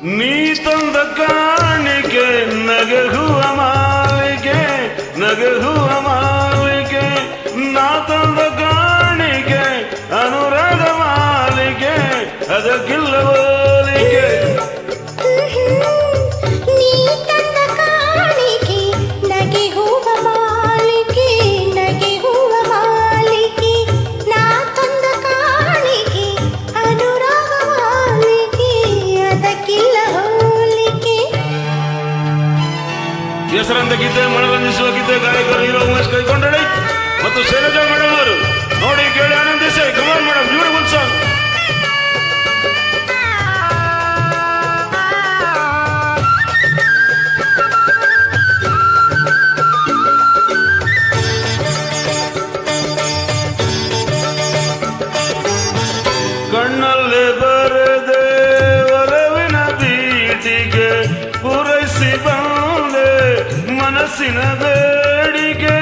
ನೀ ತಂದ ಕಾಣಿಕೆ ನಗೆಹುವ ಮಾಲಿಕೆ ನಗೆಹುವ ಮಾಲಿಕೆ ನಾ ತಂದ ಕಾಣಿಕೆ ಅನುರಾಗ ಮಾಲಿಕೆ ಅದಕ್ಕಿಲ್ಲ ಹೋಲಿಕೆ ಹೆಸರಂತ ಗೀತೆ ಮನರಂಜಿಸುವ ಗೀತೆ ಗಾಯಕರು ಹೀರೋ ಉಮೇಶ್ ಕೈಗೊಂಡಳೆ ಮತ್ತು ಶೈಲಜಾ ಮೇಡಮ್ ಅವರು ನೋಡಿ ಕೇಳಿ ಆನಂದಿಸಿ. Come on madam, beautiful song. ಕಣ್ಣಲ್ಲೇ ಬರದೆ ಒಲವಿನ ಬೀಟಿಗೆ ಪೂರೈಸಿ ಬಂದೆ ಮನಸ್ಸಿನ ಬೇಡಿಕೆ.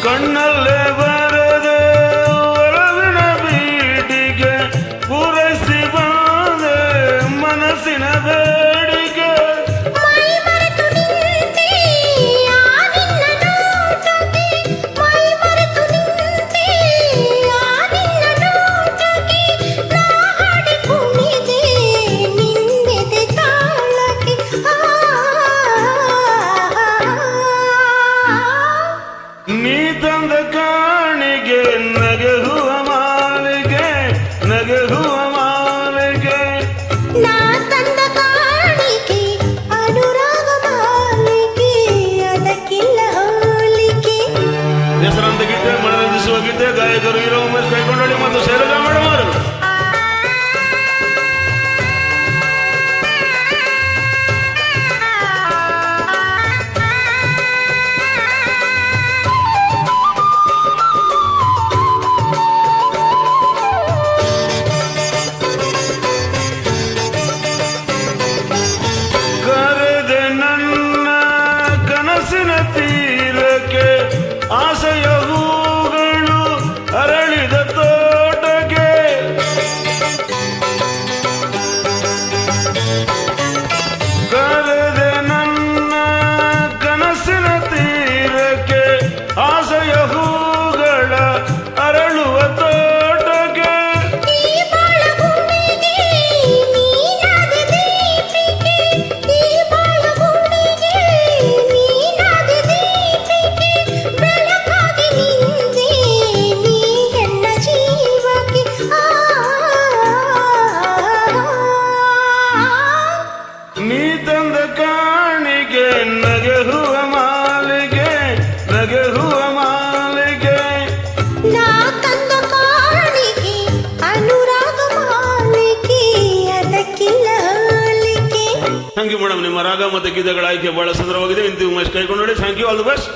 ಕಣ್ಣಲ್ಲೇ ಬರದೆ ಒಲವಿನ ಬೀಟಿಗೆ ಪೂರೈಸಿ ಬಂದೆ ಮನಸ್ಸಿನ ಬೇಡಿಕೆ. ನೀ ತಂದ ಕಾಣಿಗೆ ನಗೆಹುವ ಮಾಲಿಗೆ ನಗೆಹುವ ಮಾಲಿಗೆ ನಾ ತಂದ ಕಾಣಿಕೆ ಅನುರಾಗ ಮಾಲಿಕೆ ಅದಕ್ಕಿಲ್ಲ ಹೋಲಿಕೆ. ಹೆಸರಂತ ಗೀತೆ ಮನರಂಜಿಸುವ ಗೀತೆ ಗಾಯಕರು ಹೀರೋ ಉಮೇಶ್ ಕೈಗೊಂಡಳಿ ಮತ್ತು ಶೈಲಜಾ ಮೇಡಮ್ ಅವರು. ತೀರಕ್ಕೆ ಆಸೆಯ ಹೂಗಳು ಅರಳಿದ ತೋಟಕ್ಕೆ ಕರೆದೆ ನನ್ನ ಕನಸಿನ ತೀರಕ್ಕೆ ಆಸೆಯ ಹೂಗಳ ಅರಳುವ ತೋಟಕ್ಕೆ. ನೀ ತಂದ ಕಾಣಿಗೆ ನಗೆಹುವ ಮಾಲಿಗೆ ನಗೆಹುವ ಮಾಲಿಗೆ ನಾ ತಂದ ಕಾಣಿಕೆ ಅನುರಾಗ ಮಾಲಿಕೆ ಅದಕ್ಕಿಲ್ಲ ಹೋಲಿಕೆ. Thank you madam. ನಿಮ್ಮ ರಾಗ ಮತ್ತು ಗೀತೆಗಳ ಆಯ್ಕೆ ಬಹಳ ಸುಂದರವಾಗಿದೆ. ಇಂತಿ ಉಮೇಶ್ ಕೈಗೊಂಡು. Thank you, all the best.